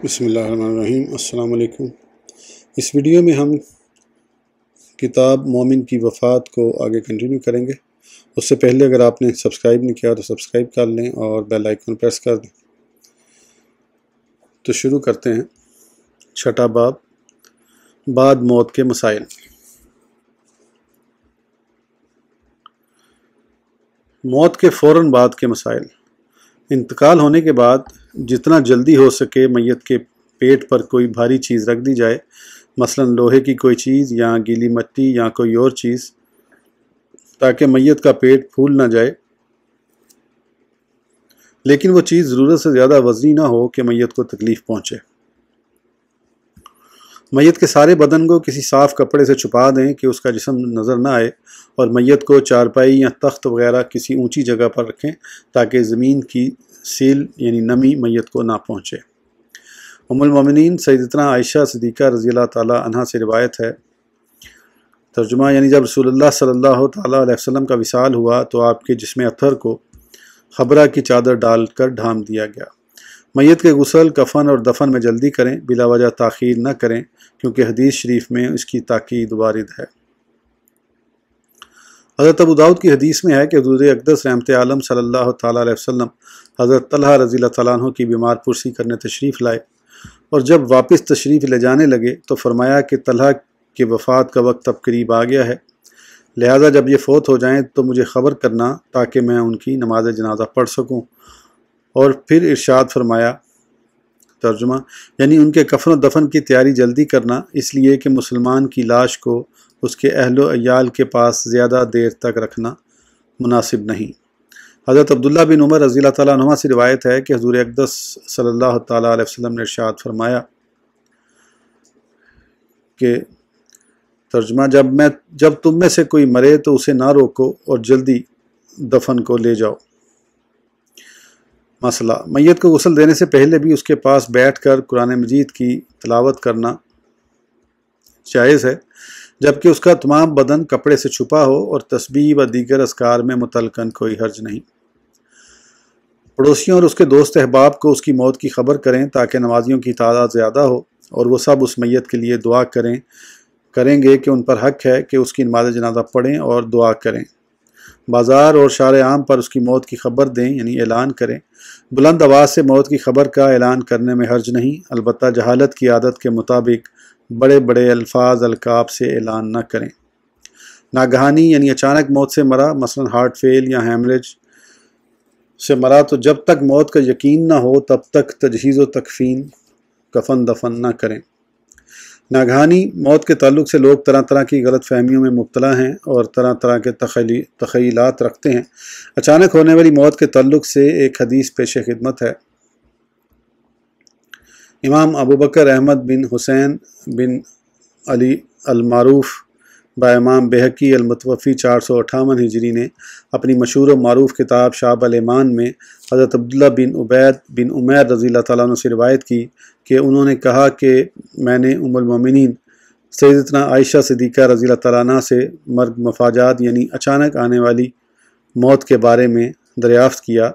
بسم اللہ الرحمن الرحیم۔ السلام علیکم۔ اس ویڈیو میں ہم کتاب مومن کی وفات کو آگے کنٹینیو کریں گے۔ اس سے پہلے اگر آپ نے سبسکرائب نہیں کیا تو سبسکرائب کر لیں اور بیل آئیکن پریس کر دیں۔ تو شروع کرتے ہیں۔ چھٹا باب، بعد موت کے مسائل۔ موت کے فوراً بعد کے مسائل۔ انتقال ہونے کے بعد جتنا جلدی ہو سکے میت کے پیٹ پر کوئی بھاری چیز رکھ دی جائے، مثلا لوہے کی کوئی چیز یا گیلی مٹی یا کوئی اور چیز، تاکہ میت کا پیٹ پھول نہ جائے، لیکن وہ چیز ضرورت سے زیادہ وزنی نہ ہو کہ میت کو تکلیف پہنچے۔ میت کے سارے بدن کو کسی صاف کپڑے سے چھپا دیں کہ اس کا جسم نظر نہ آئے، اور میت کو چارپائی یا تخت وغیرہ کسی اونچی جگہ پر رکھیں تاکہ زمین کی سیل یعنی نمی میت کو نہ پہنچے۔ ام المومنین سیدتنا عائشہ صدیقہ رضی اللہ تعالی عنہا سے روایت ہے، ترجمہ یعنی جب رسول اللہ صلی اللہ تعالی علیہ وسلم کا وصال ہوا تو آپ کے جسم اطہر کو خبرہ کی چادر ڈال کر ڈھانپ دیا گیا۔ میت کے غسل، کفن اور دفن میں جلدی کریں، بلا وجہ تاخیر نہ کریں، کیونکہ حدیث شریف میں اس کی تاکید وارد ہے۔ حضرت ابو داؤد کی حدیث میں ہے کہ حضور اقدس رحمت عالم صلی اللہ تعالیٰ علیہ وسلم حضرت طلحہ رضی اللہ تعالیٰ عنہ کی بیمار پرسی کرنے تشریف لائے، اور جب واپس تشریف لے جانے لگے تو فرمایا کہ طلحہ کے وفات کا وقت اب قریب آ گیا ہے، لہذا جب یہ فوت ہو جائیں تو مجھے خبر کرنا تاکہ میں ان کی نماز جنازہ پڑھ سکوں۔ اور پھر ارشاد فرمایا، ترجمہ یعنی ان کے کفن و دفن کی تیاری جلدی کرنا، اس لیے کہ مسلمان کی لاش کو اس کے اہل و عیال کے پاس زیادہ دیر تک رکھنا مناسب نہیں۔ حضرت عبداللہ بن عمر رضی اللہ تعالیٰ عنہ سے روایت ہے کہ حضور اقدس صلی اللہ تعالیٰ علیہ وسلم نے ارشاد فرمایا کہ ترجمہ جب تم میں سے کوئی مرے تو اسے نہ روکو اور جلدی دفن کو لے جاؤ۔ مسئلہ، میت کو غسل دینے سے پہلے بھی اس کے پاس بیٹھ کر قرآن مجید کی تلاوت کرنا جائز ہے، جبکہ اس کا تمام بدن کپڑے سے چھپا ہو، اور تسبیح و دیگر اذکار میں متعلقاً کوئی حرج نہیں۔ پڑوسیوں اور اس کے دوست احباب کو اس کی موت کی خبر کریں تاکہ نمازیوں کی تعداد زیادہ ہو، اور وہ سب اس میت کے لیے دعا کریں گے کہ ان پر حق ہے کہ اس کی نماز جنازہ پڑھیں اور دعا کریں۔ بازار اور شارع عام پر اس کی موت کی خبر دیں یعنی اعلان کریں۔ بلند آواز سے موت کی خبر کا اعلان کرنے میں حرج نہیں، البتہ جہالت کی عادت کے مطابق بڑے بڑے الفاظ القاب سے اعلان نہ کریں۔ ناگہانی یعنی اچانک موت سے مرا، مثلا ہارٹ فیل یا ہیمریج سے مرا، تو جب تک موت کا یقین نہ ہو تب تک تجہیز و تکفین، کفن دفن نہ کریں۔ ناگہانی موت کے تعلق سے لوگ طرح طرح کی غلط فہمیوں میں مبتلا ہیں اور طرح طرح کے تخیلات رکھتے ہیں۔ اچانک ہونے والی موت کے تعلق سے ایک حدیث پیش خدمت ہے۔ امام ابو بکر احمد بن حسین بن علی المعروف با امام بہقی المتوفی 458 ہجری نے اپنی مشہور و معروف کتاب شعب الایمان میں حضرت عبداللہ بن عبید بن عمیر رضی اللہ تعالیٰ عنہ سے روایت کی کہ انہوں نے کہا کہ میں نے ام المومنین سیدتنا عائشہ صدیقہ رضی اللہ تعالیٰ عنہ سے مرگ مفاجات یعنی اچانک آنے والی موت کے بارے میں دریافت کیا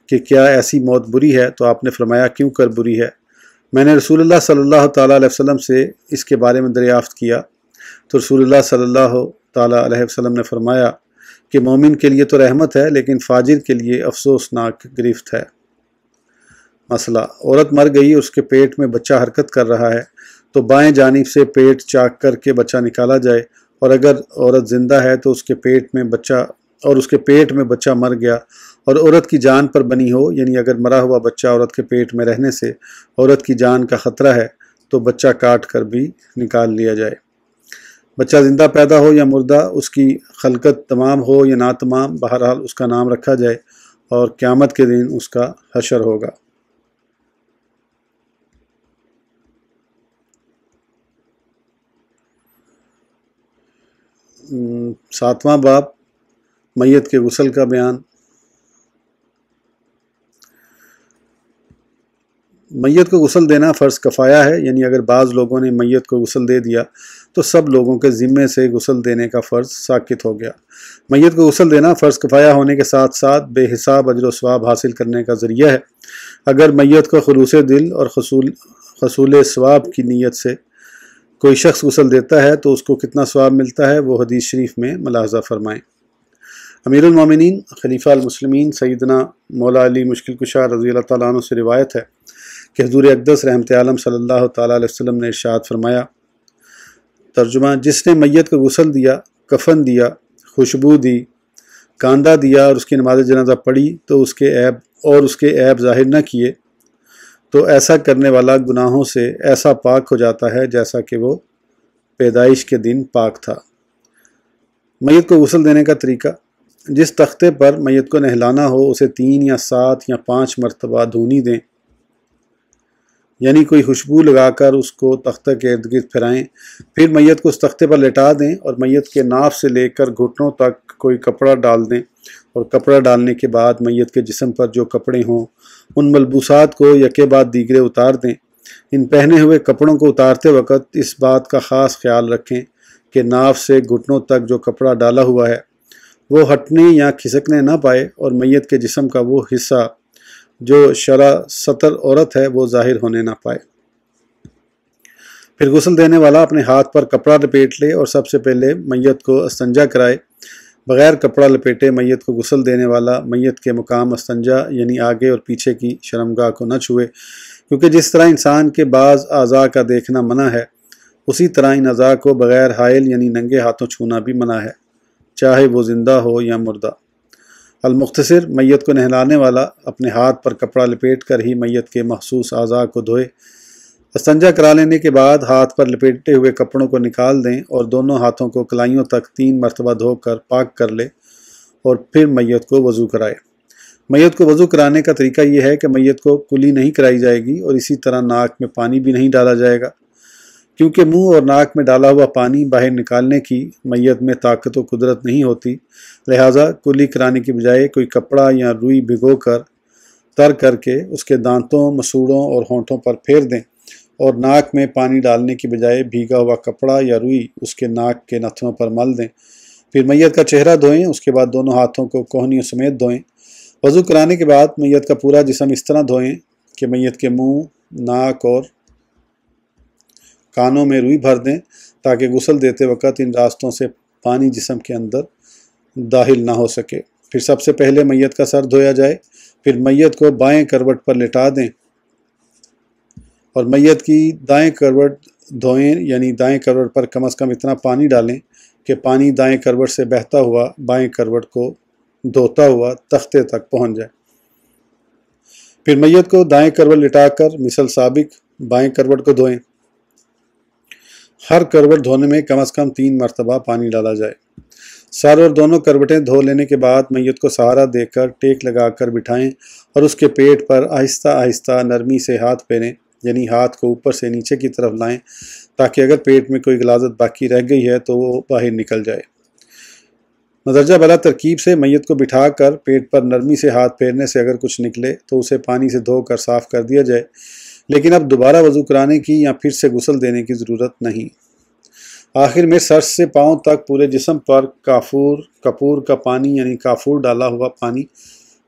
کہ کیا ایسی موت بری ہے؟ تو آپ نے فرمایا، کیوں کر بری ہے؟ میں نے رسول اللہ صلی اللہ تعالیٰ علیہ وسلم سے اس کے بارے میں دریافت کیا تو رسول اللہ صلی اللہ تعالیٰ علیہ وسلم نے فرمایا کہ مومن کے لیے تو رحمت ہے، لیکن فاجر کے لیے افسوسناک گرفت ہے۔ مسئلہ، عورت مر گئی، اس کے پیٹ میں بچہ حرکت کر رہا ہے، تو بائیں جانب سے پیٹ چاک کر کے بچہ نکالا جائے، اور اگر عورت زندہ ہے تو اس کے پیٹ میں بچہ مر گیا اور عورت کی جان پر بنی ہو، یعنی اگر مرا ہوا بچہ عورت کے پیٹ میں رہنے سے عورت کی جان کا خطرہ ہے تو بچہ کاٹ کر بھی نکال لیا جائے۔ بچہ زندہ پیدا ہو یا مردہ، اس کی خلقت تمام ہو یا نہ تمام، بہرحال اس کا نام رکھا جائے، اور قیامت کے دن اس کا حشر ہوگا۔ ساتواں باب، میت کے غسل کا بیان۔ میت کو غسل دینا فرض کفایہ ہے، یعنی اگر بعض لوگوں نے میت کو غسل دے دیا تو سب لوگوں کے ذمے سے غسل دینے کا فرض ساقط ہو گیا۔ میت کو غسل دینا فرض کفایہ ہونے کے ساتھ ساتھ بے حساب اجر و ثواب حاصل کرنے کا ذریعہ ہے۔ اگر میت کو خلوص دل اور حصول ثواب کی نیت سے کوئی شخص غسل دیتا ہے تو اس کو کتنا ثواب ملتا ہے، وہ حدیث شریف میں ملاحظہ فرمائیں۔ امیر المومنین خلیفہ المسلمین سیدنا مولا علی مشکل کشا رضی اللہ تعالیٰ عنہ سے روایت ہے کہ حضور اقدس رحمت عالم صلی اللہ تعالیٰ علیہ وسلم نے ارشاد فرمایا، ترجمہ: جس نے میت کو غسل دیا، کفن دیا، خوشبو دی، کاندھا دیا اور اس کی نماز جنازہ پڑھی تو اس کے عیب ظاہر نہ کیے تو ایسا کرنے والا گناہوں سے ایسا پاک ہو جاتا ہے جیسا کہ وہ پیدائش کے دن پاک تھا۔ میت کو غسل دینے کا طریقہ: جس تختے پر میت کو نہلانا ہو اسے 3 یا 7 یا 5 مرتبہ دھونی دیں، یعنی کوئی خوشبو لگا کر اس کو تختہ کے ارد گرد پھرائیں، پھر میت کو اس تختے پر لٹا دیں اور میت کے ناف سے لے کر گھٹنوں تک کوئی کپڑا ڈال دیں، اور کپڑا ڈالنے کے بعد میت کے جسم پر جو کپڑے ہوں ان ملبوسات کو یکے بعد دیگرے اتار دیں۔ ان پہنے ہوئے کپڑوں کو اتارتے وقت اس بات کا خاص خیال رکھیں کہ ناف سے گھٹنوں تک جو کپڑا ڈالا ہوا ہے وہ ہٹنے یا کھسکنے نہ پائے، اور میت کے جسم کا وہ حصہ جو شرع ستر عورت ہے وہ ظاہر ہونے نہ پائے۔ پھر غسل دینے والا اپنے ہاتھ پر کپڑا لپیٹ لے اور سب سے پہلے میت کو استنجا کرائے۔ بغیر کپڑا لپیٹے میت کو غسل دینے والا میت کے مقام استنجا یعنی آگے اور پیچھے کی شرمگاہ کو نہ چھوئے، کیونکہ جس طرح انسان کے بعض اعضاء کا دیکھنا منع ہے، اسی طرح ان اعضاء کو بغیر حائل یعنی ننگے ہاتھوں چھونا بھی منع ہے، چاہے وہ زندہ ہو یا مردہ۔ المختصر: میت کو نہلانے والا اپنے ہاتھ پر کپڑا لپیٹ کر ہی میت کے مخصوص اعضاء کو دھوئے۔ استنجا کرا لینے کے بعد ہاتھ پر لپیٹے ہوئے کپڑوں کو نکال دیں اور دونوں ہاتھوں کو کلائیوں تک 3 مرتبہ دھو کر پاک کر لے اور پھر میت کو وضو کرائے۔ میت کو وضو کرانے کا طریقہ یہ ہے کہ میت کو کلی نہیں کرائی جائے گی اور اسی طرح ناک میں پانی بھی نہیں ڈالا جائے گا، کیونکہ منہ اور ناک میں ڈالا ہوا پانی باہر نکالنے کی میت میں طاقت و قدرت نہیں ہوتی، لہٰذا کلی کرانے کی بجائے کوئی کپڑا یا روئی بھگو کر تر کر کے اس کے دانتوں، مسوڑوں اور ہونٹوں پر پھیر دیں، اور ناک میں پانی ڈالنے کی بجائے بھیگا ہوا کپڑا یا روئی اس کے ناک کے نتھنوں پر مل دیں۔ پھر میت کا چہرہ دھوئیں، اس کے بعد دونوں ہاتھوں کو کوہنیوں سمیت دھوئیں۔ وضو کرانے کے بعد میت کا پورا جسم اس طرح دھوئیں کہ میت کے منہ، ناک اور کانوں میں روئی بھر دیں تاکہ غسل دیتے وقت ان راستوں سے پانی جسم کے اندر داخل نہ ہو سکے۔ پھر سب سے پہلے میت کا سر دھویا جائے، پھر میت کو بائیں کروٹ پر لٹا دیں اور میت کی دائیں کروٹ دھوئیں، یعنی دائیں کروٹ پر کم از کم اتنا پانی ڈالیں کہ پانی دائیں کروٹ سے بہتا ہوا بائیں کروٹ کو دھوتا ہوا تختے تک پہنچ جائے۔ پھر میت کو دائیں کروٹ لٹا کر مثل سابق بائیں کروٹ کو دھوئیں۔ ہر کروٹ دھونے میں کم از کم 3 مرتبہ پانی ڈالا جائے۔ سر اور دونوں کروٹیں دھو لینے کے بعد میت کو سہارا دے کر ٹیک لگا کر بٹھائیں اور اس کے پیٹ پر آہستہ آہستہ نرمی سے ہاتھ پھیریں، یعنی ہاتھ کو اوپر سے نیچے کی طرف لائیں تاکہ اگر پیٹ میں کوئی غلاظت باقی رہ گئی ہے تو وہ باہر نکل جائے۔ مدرجہ بالا ترکیب سے میت کو بٹھا کر پیٹ پر نرمی سے ہاتھ پھیرنے سے اگر کچھ نکلے تو اسے پانی سے دھو کر صاف کر دیا جائے، لیکن اب دوبارہ وضو کرانے کی یا پھر سے غسل دینے کی ضرورت نہیں۔ آخر میں سر سے پاؤں تک پورے جسم پر کپور کا پانی یعنی کافور ڈالا ہوا پانی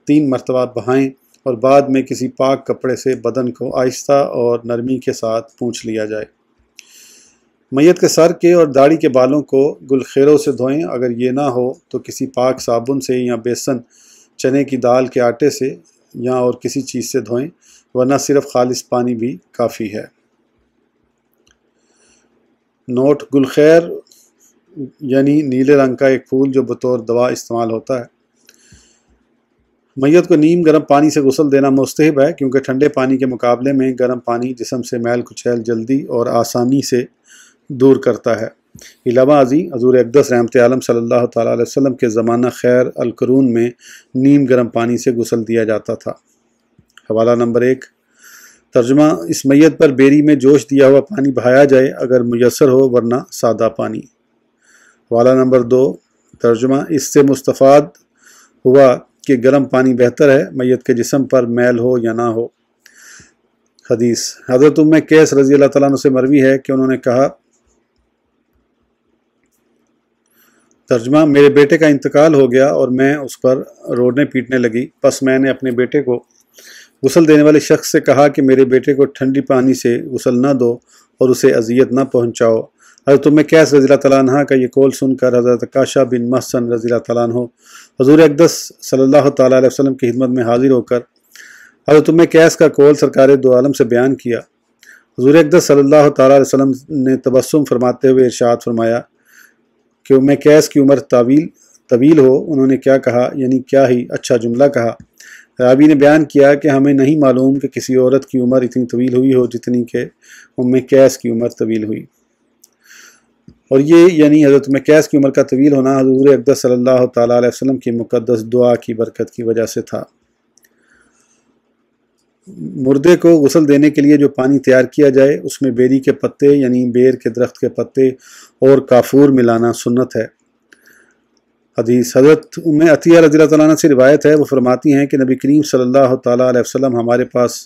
3 مرتبہ بہائیں اور بعد میں کسی پاک کپڑے سے بدن کو آہستہ اور نرمی کے ساتھ پونچھ لیا جائے۔ میت کے سر کے اور داڑھی کے بالوں کو گلخیروں سے دھوئیں، اگر یہ نہ ہو تو کسی پاک صابن سے یا بیسن، چنے کی دال کے آٹے سے یا اور کسی چیز سے دھوئیں، ورنہ صرف خالص پانی بھی کافی ہے۔ نوٹ: گلخیر یعنی نیلے رنگ کا ایک پھول جو بطور دوا استعمال ہوتا ہے۔ میت کو نیم گرم پانی سے غسل دینا مستحب ہے، کیونکہ ٹھنڈے پانی کے مقابلے میں گرم پانی جسم سے میل کچیل جلدی اور آسانی سے دور کرتا ہے۔ علاوہ ازیں حضور اقدس رحمت عالم صلی اللہ تعالیٰ علیہ وسلم کے زمانہ خیر القرون میں نیم گرم پانی سے غسل دیا جاتا تھا۔ حوالہ نمبر 1۔ ترجمہ: اس میت پر بیری میں جوش دیا ہوا پانی بہایا جائے اگر میسر ہو، ورنہ سادہ پانی۔ حوالہ نمبر 2۔ ترجمہ: اس سے مستفاد ہوا کہ گرم پانی بہتر ہے، میت کے جسم پر میل ہو یا نہ ہو۔ حدیث: حضرت ام قیس رضی اللہ تعالیٰ عنہ سے مروی ہے کہ انہوں نے کہا، ترجمہ: میرے بیٹے کا انتقال ہو گیا اور میں اس پر رونے پیٹنے لگی، پس میں نے اپنے بیٹے کو غسل دینے والے شخص سے کہا کہ میرے بیٹے کو ٹھنڈی پانی سے غسل نہ دو اور اسے اذیت نہ پہنچاؤ۔ حضرت ام قیس رضی اللہ تعالیٰ عنہ کا یہ قول سن کر حضرت عکاشہ بن محصن رضی اللہ تعالیٰ عنہ حضور اقدس صلی اللہ تعالیٰ علیہ وسلم کی خدمت میں حاضر ہو کر حضرت ام قیس کا قول سرکار دو عالم سے بیان کیا۔ حضور اقدس صلی اللہ تعالیٰ علیہ وسلم نے تبسم فرماتے ہوئے ارشاد فرمایا کہ ام قیس کی عمر طویل ہو۔ انہوں نے کیا کہا؟ یعنی کیا ہی اچھا جملہ کہا۔ راوی نے بیان کیا کہ ہمیں نہیں معلوم کہ کسی عورت کی عمر اتنی طویل ہوئی ہو جتنی کہ ام قیس کی عمر طویل ہوئی، اور یہ یعنی حضرت ام قیس کی عمر کا طویل ہونا حضور اقدس صلی اللہ تعالیٰ علیہ وسلم کی مقدس دعا کی برکت کی وجہ سے تھا۔ مردے کو غسل دینے کے لیے جو پانی تیار کیا جائے اس میں بیری کے پتے یعنی بیر کے درخت کے پتے اور کافور ملانا سنت ہے۔ حدیث حضرت ام عطیہ رضی اللہ تعالیٰ عنہ سے روایت ہے، وہ فرماتی ہیں کہ نبی کریم صلی اللہ تعالیٰ علیہ وسلم ہمارے پاس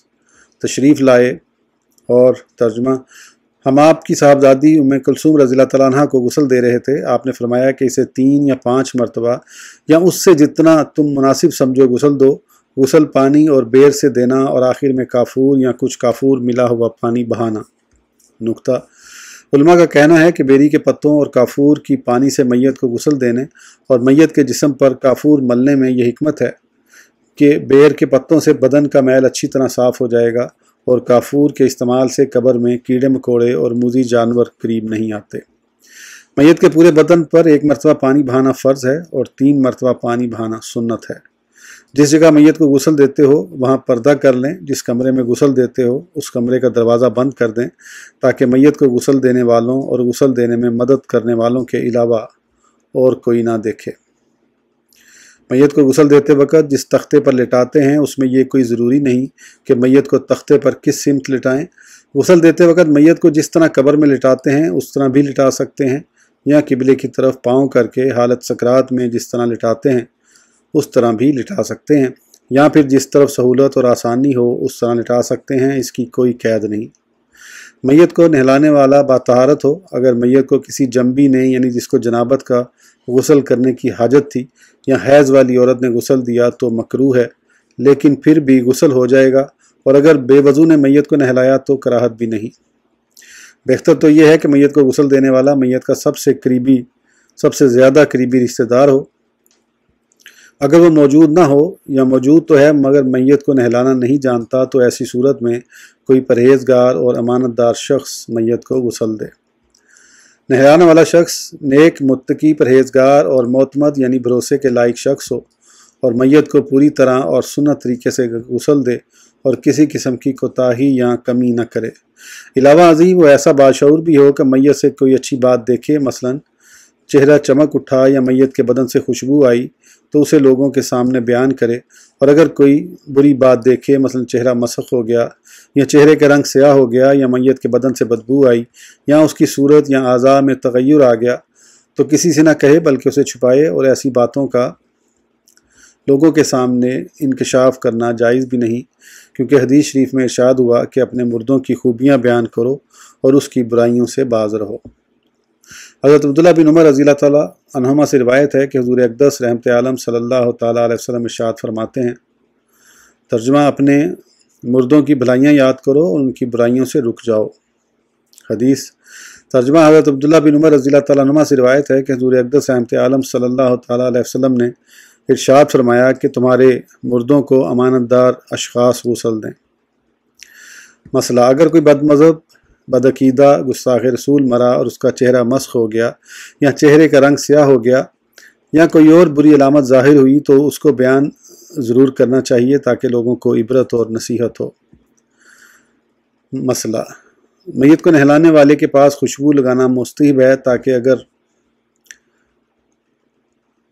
تشریف لائے اور ترجمہ ہم آپ کی صاحبزادی ام کلثوم رضی اللہ تعالیٰ عنہ کو غسل دے رہے تھے۔ آپ نے فرمایا کہ اسے 3 یا 5 مرتبہ یا اس سے جتنا تم مناسب سمجھو غسل دو۔ غسل پانی اور بیر سے دینا اور آخر میں کافور یا کچھ کافور ملا ہوا پانی بہانا۔ نقطہ علماء کا کہنا ہے کہ بیری کے پتوں اور کافور کی پانی سے میت کو غسل دینے اور میت کے جسم پر کافور ملنے میں یہ حکمت ہے کہ بیر کے پتوں سے بدن کا میل اچھی طرح صاف ہو جائے گا اور کافور کے استعمال سے قبر میں کیڑے مکوڑے اور موذی جانور قریب نہیں آتے۔ میت کے پورے بدن پر 1 مرتبہ پانی بہانا فرض ہے اور 3 مرتبہ پانی بہانا سنت ہے۔ جس جگہ میت کو غسل دیتے ہو وہاں پردہ کر لیں، جس کمرے میں غسل دیتے ہو اس کمرے کا دروازہ بند کر دیں تاکہ میت کو غسل دینے والوں اور غسل دینے میں مدد کرنے والوں کے علاوہ اور کوئی نہ دیکھے۔ میت کو غسل دیتے وقت جس تختے پر لٹاتے ہیں اس میں یہ کوئی ضروری نہیں کہ میت کو تختے پر کس سمت لٹائیں۔ غسل دیتے وقت میت کو جس طرح قبر میں لٹاتے ہیں اس طرح بھی لٹا سکتے ہیں، یا قبلے کی طرف پاؤں کر کے حالت سکرات میں جس طرح لٹاتے ہیں اس طرح بھی لٹا سکتے ہیں، یا پھر جس طرف سہولت اور آسانی ہو اس طرح لٹا سکتے ہیں، اس کی کوئی قید نہیں۔ میت کو نہلانے والا باطہارت ہو۔ اگر میت کو کسی جنبی نے یعنی جس کو جنابت کا غسل کرنے کی حاجت تھی یا حیض والی عورت نے غسل دیا تو مکروہ ہے، لیکن پھر بھی غسل ہو جائے گا، اور اگر بے وضو نے میت کو نہلایا تو کراہت بھی نہیں۔ بہتر تو یہ ہے کہ میت کو غسل دینے والا میت کا سب سے زیادہ قریبی رشتہ دار ہو۔ اگر وہ موجود نہ ہو یا موجود تو ہے مگر میت کو نہلانا نہیں جانتا تو ایسی صورت میں کوئی پرہیزگار اور امانت دار شخص میت کو غسل دے۔ نہلانے والا شخص نیک، متقی، پرہیزگار اور معتمد یعنی بھروسے کے لائق شخص ہو اور میت کو پوری طرح اور سنت طریقے سے غسل دے اور کسی قسم کی کوتاہی یا کمی نہ کرے۔ علاوہ ازیں وہ ایسا باشعور بھی ہو کہ میت سے کوئی اچھی بات دیکھے، مثلا چہرہ چمک اٹھا یا میت کے بدن سے خوشبو آئی تو اسے لوگوں کے سامنے بیان کرے، اور اگر کوئی بری بات دیکھے، مثلا چہرہ مسخ ہو گیا یا چہرے کا رنگ سیاہ ہو گیا یا میت کے بدن سے بدبو آئی یا اس کی صورت یا اعضاء میں تغیر آ گیا تو کسی سے نہ کہے بلکہ اسے چھپائے، اور ایسی باتوں کا لوگوں کے سامنے انکشاف کرنا جائز بھی نہیں، کیونکہ حدیث شریف میں ارشاد ہوا کہ اپنے مردوں کی خوبیاں بیان کرو اور اس کی برائیوں سے باز رہو۔ حضرت عبداللہ بن عمر رضی اللہ تعالیٰ عنہما سے روایت ہے کہ حضور اقدس رحمت عالم صلی اللہ تعالیٰ علیہ وسلم ارشاد فرماتے ہیں، ترجمہ اپنے مردوں کی بھلائیاں یاد کرو اور ان کی برائیوں سے رک جاؤ۔ حدیث ترجمہ حضرت عبداللہ بن عمر رضی اللہ تعالیٰ عنہما سے روایت ہے کہ حضور اقدس رحمت عالم صلی اللہ تعالیٰ علیہ وسلم نے ارشاد فرمایا کہ تمہارے مردوں کو امانت دار اشخاص غسل دیں۔ مسئلہ اگر کوئی بد مذہب، بدعقیدہ، گستاخ رسول مرا اور اس کا چہرہ مسخ ہو گیا یا چہرے کا رنگ سیاہ ہو گیا یا کوئی اور بری علامت ظاہر ہوئی تو اس کو بیان ضرور کرنا چاہیے تاکہ لوگوں کو عبرت اور نصیحت ہو۔ مسئلہ میت کو نہلانے والے کے پاس خوشبو لگانا مستحب ہے تاکہ اگر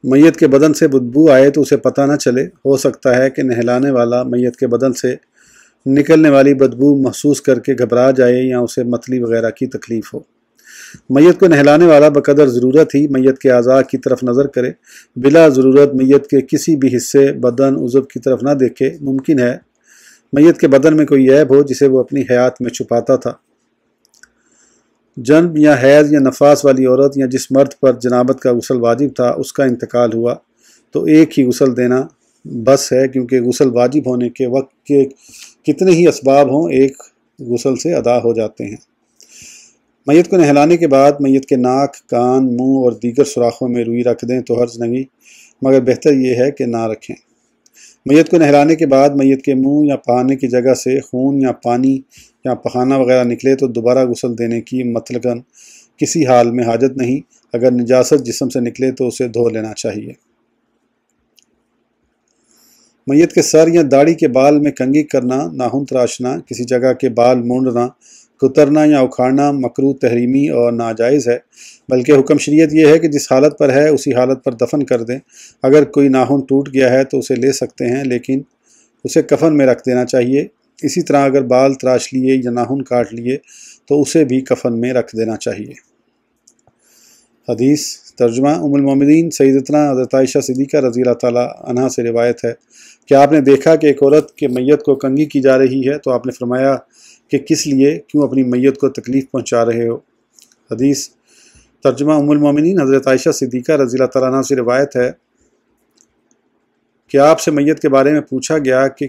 میت کے بدن سے بدبو آئے تو اسے پتہ نہ چلے۔ ہو سکتا ہے کہ نہلانے والا میت کے بدن سے نکلنے والی بدبو محسوس کر کے گھبرا جائے یا اسے متلی وغیرہ کی تکلیف ہو۔ میت کو نہلانے والا بقدر ضرورت ہی میت کے اعضاء کی طرف نظر کرے، بلا ضرورت میت کے کسی بھی حصے بدن عضو کی طرف نہ دیکھے۔ ممکن ہے میت کے بدن میں کوئی عیب ہو جسے وہ اپنی حیات میں چھپاتا تھا۔ جنب یا حیض یا نفاس والی عورت یا جس مرد پر جنابت کا غسل واجب تھا اس کا انتقال ہوا تو ایک ہی غسل دینا بس ہے، کیونکہ غسل واجب ہونے کے وقت کے کتنے ہی اسباب ہوں ایک غسل سے ادا ہو جاتے ہیں۔ میت کو نہلانے کے بعد میت کے ناک، کان، منہ اور دیگر سوراخوں میں روئی رکھ دیں تو حرج نہیں، مگر بہتر یہ ہے کہ نہ رکھیں۔ میت کو نہلانے کے بعد میت کے منہ یا پہانے کی جگہ سے خون یا پانی یا پخانہ وغیرہ نکلے تو دوبارہ غسل دینے کی مطلقاً کسی حال میں حاجت نہیں۔ اگر نجاست جسم سے نکلے تو اسے دھو لینا چاہیے۔ میت کے سر یا داڑھی کے بال میں کنگھی کرنا، ناخن تراشنا، کسی جگہ کے بال مونڈنا، کترنا یا اکھاڑنا مکروہ تحریمی اور ناجائز ہے، بلکہ حکم شریعت یہ ہے کہ جس حالت پر ہے اسی حالت پر دفن کر دیں۔ اگر کوئی ناخن ٹوٹ گیا ہے تو اسے لے سکتے ہیں، لیکن اسے کفن میں رکھ دینا چاہیے۔ اسی طرح اگر بال تراش لیے یا ناخن کاٹ لیے تو اسے بھی کفن میں رکھ دینا چاہیے۔ حدیث ترجمہ۔ ام المومنین سیدتنا حضرت عائشہ صدیقہ رضی اللہ تعالیٰ عنہا سے روایت ہے کہ آپ نے دیکھا کہ ایک عورت کے میت کو کنگھی کی جا رہی ہے تو آپ نے فرمایا کہ کس لیے، کیوں اپنی میت کو تکلیف پہنچا رہے ہو؟ حدیث ترجمہ۔ ام المومنین حضرت عائشہ صدیقہ رضی اللہ تعالیٰ عنہ سے روایت ہے کہ آپ سے میت کے بارے میں پوچھا گیا کہ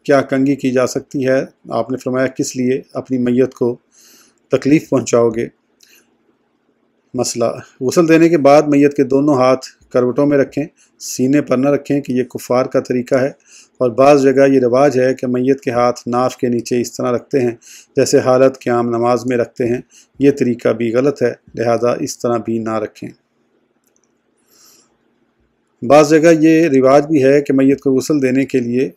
کیا کنگھی کی جا سکتی ہے؟ آپ نے فرمایا کس لیے، اپنی میت کو تکلیف پہنچاؤ گے؟ مسئلہ: غسل دینے کے بعد میت کے دونوں ہاتھ کروٹوں میں رکھیں، سینے پر نہ رکھیں کہ یہ کفار کا طریقہ ہے، اور بعض جگہ یہ رواج ہے کہ میت کے ہاتھ ناف کے نیچے اس طرح رکھتے ہیں جیسے حالت قیام نماز میں رکھتے ہیں۔ یہ طریقہ بھی غلط ہے، لہذا اس طرح بھی نہ رکھیں۔ بعض جگہ یہ رواج بھی ہے کہ میت کو غسل دینے کے لیے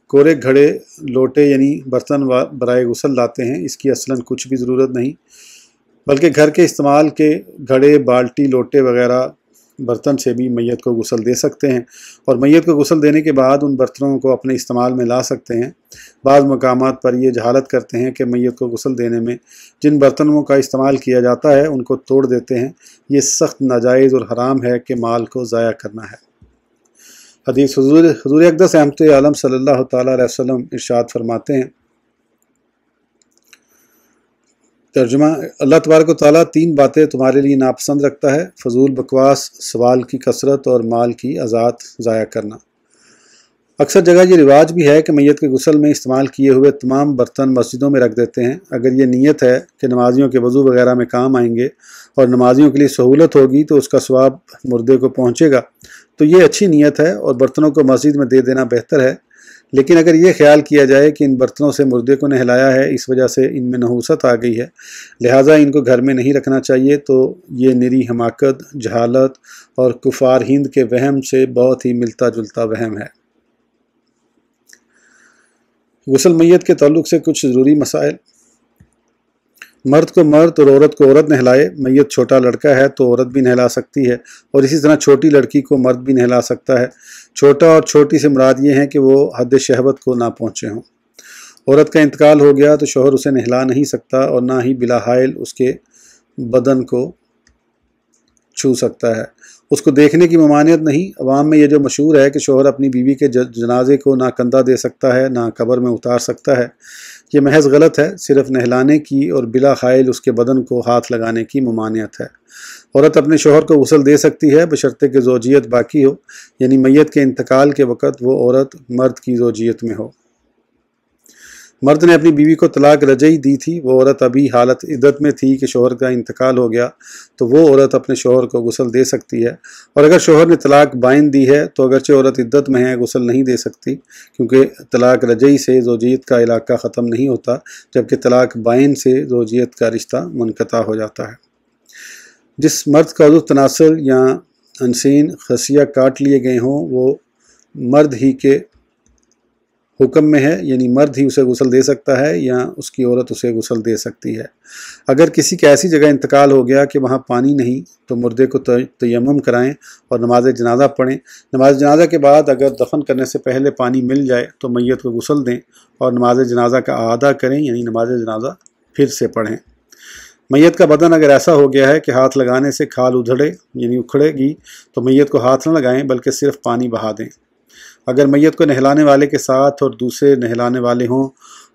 کورے گھڑے لوٹے یعنی برتن برائے غسل لاتے ہیں۔ اس کی اصلاً کچھ بھی ضرورت نہیں، بلکہ گھر کے استعمال کے گھڑے، بالٹی، لوٹے وغیرہ برتن سے بھی میت کو غسل دے سکتے ہیں، اور میت کو غسل دینے کے بعد ان برتنوں کو اپنے استعمال میں لا سکتے ہیں۔ بعض مقامات پر یہ جہالت کرتے ہیں کہ میت کو غسل دینے میں جن برتنوں کا استعمال کیا جاتا ہے ان کو توڑ دیتے ہیں۔ یہ سخت ناجائز اور حرام ہے کہ مال کو ضائع کرنا ہے۔ حدیث حضور اقدس رحمت عالم صلی اللہ تعالیٰ علیہ وسلم ارشاد فرماتے ہیں، ترجمہ: اللہ تبارک و تعالیٰ 3 باتیں تمہارے لیے ناپسند رکھتا ہے: فضول بکواس، سوال کی کثرت اور مال کی ازاد ضائع کرنا۔ اکثر جگہ یہ رواج بھی ہے کہ میت کے غسل میں استعمال کیے ہوئے تمام برتن مسجدوں میں رکھ دیتے ہیں۔ اگر یہ نیت ہے کہ نمازیوں کے وضو وغیرہ میں کام آئیں گے اور نمازیوں کے لیے سہولت ہوگی تو اس کا ثواب مردے کو پہنچے گا، تو یہ اچھی نیت ہے اور برتنوں کو مسجد میں دے دینا بہتر ہے۔ لیکن اگر یہ خیال کیا جائے کہ ان برتنوں سے مردے کو نہلایا ہے، اس وجہ سے ان میں نحوست آ گئی ہے، لہٰذا ان کو گھر میں نہیں رکھنا چاہیے، تو یہ نری حماقت، جہالت اور کفار ہند کے وہم سے بہت ہی ملتا جلتا وہم ہے۔ غسل میت کے تعلق سے کچھ ضروری مسائل: مرد کو مرد اور عورت کو عورت نہلائے۔ میت چھوٹا لڑکا ہے تو عورت بھی نہلا سکتی ہے، اور اسی طرح چھوٹی لڑکی کو مرد بھی نہلا سکتا ہے۔ چھوٹا اور چھوٹی سے مراد یہ ہیں کہ وہ حد شہوت کو نہ پہنچے ہوں۔ عورت کا انتقال ہو گیا تو شوہر اسے نہلا نہیں سکتا اور نہ ہی بلا حائل اس کے بدن کو چھو سکتا ہے۔ اس کو دیکھنے کی ممانعت نہیں۔ عوام میں یہ جو مشہور ہے کہ شوہر اپنی بیوی کے جنازے کو نہ کندھا دے سکتا ہے نہ قبر میں اتار سکتا ہے، یہ محض غلط ہے۔ صرف نہلانے کی اور بلا حائل اس کے بدن کو ہاتھ لگانے کی ممانعت ہے۔ عورت اپنے شوہر کو غسل دے سکتی ہے بشرطے کہ زوجیت باقی ہو، یعنی میت کے انتقال کے وقت وہ عورت مرد کی زوجیت میں ہو۔ مرد نے اپنی بیوی کو طلاق رجعی دی تھی، وہ عورت ابھی حالت عدت میں تھی کہ شوہر کا انتقال ہو گیا، تو وہ عورت اپنے شوہر کو غسل دے سکتی ہے۔ اور اگر شوہر نے طلاق بائن دی ہے تو اگرچہ عورت عدت میں ہے غسل نہیں دے سکتی، کیونکہ طلاق رجعی سے زوجیت کا علاقہ ختم نہیں ہوتا، جبکہ طلاق بائن سے زوجیت کا رشتہ منقطع ہو جاتا ہے۔ جس مرد کا عضو تناسل یا انسین خصیہ کاٹ لیے گئے ہوں وہ مرد ہی کے حکم میں ہے، یعنی مرد ہی اسے غسل دے سکتا ہے یا اس کی عورت اسے غسل دے سکتی ہے۔ اگر کسی کے ایسی جگہ انتقال ہو گیا کہ وہاں پانی نہیں تو مردے کو تیمم کرائیں اور نماز جنازہ پڑھیں۔ نماز جنازہ کے بعد اگر دفن کرنے سے پہلے پانی مل جائے تو میت کو غسل دیں اور نماز جنازہ کا اعادہ کریں، یعنی نماز جنازہ پھر سے پڑھیں۔ میت کا بدن اگر ایسا ہو گیا ہے کہ ہاتھ لگانے سے کھال ادھڑے یعنی اکھڑے گی تو میت کو ہاتھ نہ لگائیں بلکہ صرف پانی بہا دیں۔ اگر میت کو نہلانے والے کے ساتھ اور دوسرے نہلانے والے ہوں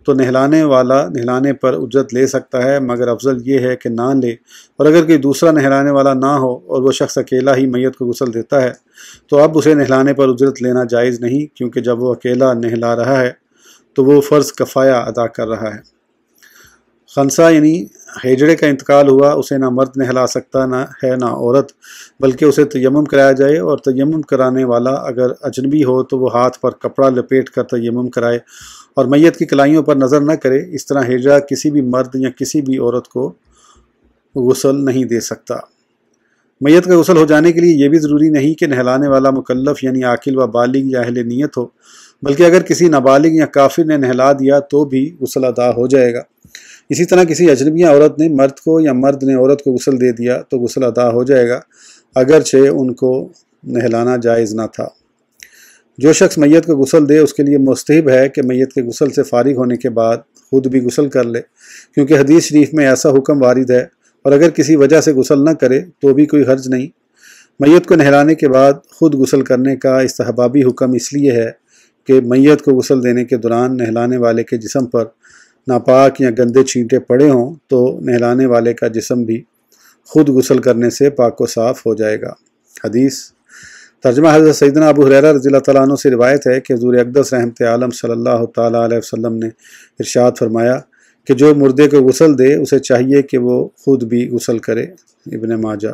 تو نہلانے والا نہلانے پر اجرت لے سکتا ہے، مگر افضل یہ ہے کہ نہ لے۔ اور اگر کوئی دوسرا نہلانے والا نہ ہو اور وہ شخص اکیلا ہی میت کو غسل دیتا ہے تو اب اسے نہلانے پر اجرت لینا جائز نہیں، کیونکہ جب وہ اکیلا نہلا رہا ہے تو وہ فرض کفایہ ادا کر رہا ہے۔ خنسہ یعنی ہیجڑے کا انتقال ہوا، اسے نہ مرد نہلا سکتا نہ عورت، بلکہ اسے تیمم کرایا جائے، اور تیمم کرانے والا اگر اجنبی ہو تو وہ ہاتھ پر کپڑا لپیٹ کر تیمم کرائے اور میت کی کلائیوں پر نظر نہ کرے۔ اس طرح ہیجڑا کسی بھی مرد یا کسی بھی عورت کو غسل نہیں دے سکتا۔ میت کا غسل ہو جانے کے لیے یہ بھی ضروری نہیں کہ نہلانے والا مکلف یعنی عاقل و بالغ یا اہل نیت ہو، بلکہ اگر کسی نابالغ یا کافر نے نہلا دیا تو بھی غسل ادا ہو جائے گا۔ اسی طرح کسی اجنبی عورت نے مرد کو یا مرد نے عورت کو غسل دے دیا تو غسل ادا ہو جائے گا، اگرچہ ان کو نہلانا جائز نہ تھا۔ جو شخص میت کو غسل دے اس کے لیے مستحب ہے کہ میت کے غسل سے فارغ ہونے کے بعد خود بھی غسل کر لے، کیونکہ حدیث شریف میں ایسا حکم وارد ہے، اور اگر کسی وجہ سے غسل نہ کرے تو بھی کوئی حرج نہیں۔ میت کو نہلانے کے بعد خود غسل کرنے کا استحبابی حکم اس لیے ہے کہ میت کو غسل دینے کے دوران نہلانے والے کے جسم پر ناپاک یا گندے چھینٹے پڑے ہوں تو نہلانے والے کا جسم بھی خود غسل کرنے سے پاک و صاف ہو جائے گا۔ حدیث ترجمہ حضرت سیدنا ابو ہریرہ رضی اللہ تعالیٰ عنہ سے روایت ہے کہ حضور اقدس رحمت عالم صلی اللہ تعالیٰ علیہ وسلم نے ارشاد فرمایا کہ جو مردے کو غسل دے اسے چاہیے کہ وہ خود بھی غسل کرے۔ ابن ماجہ۔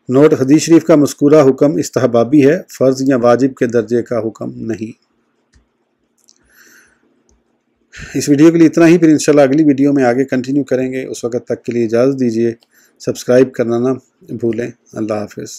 نوٹ: حدیث شریف کا مذکورہ حکم استحبابی ہے، فرض یا واجب کے درجے کا حکم نہیں۔ اس ویڈیو کے لیے اتنا ہی، پھر انشاءاللہ اگلی ویڈیو میں آگے کنٹینیو کریں گے۔ اس وقت تک کے لیے اجازت دیجیے، سبسکرائب کرنا نہ بھولیں۔ اللہ حافظ۔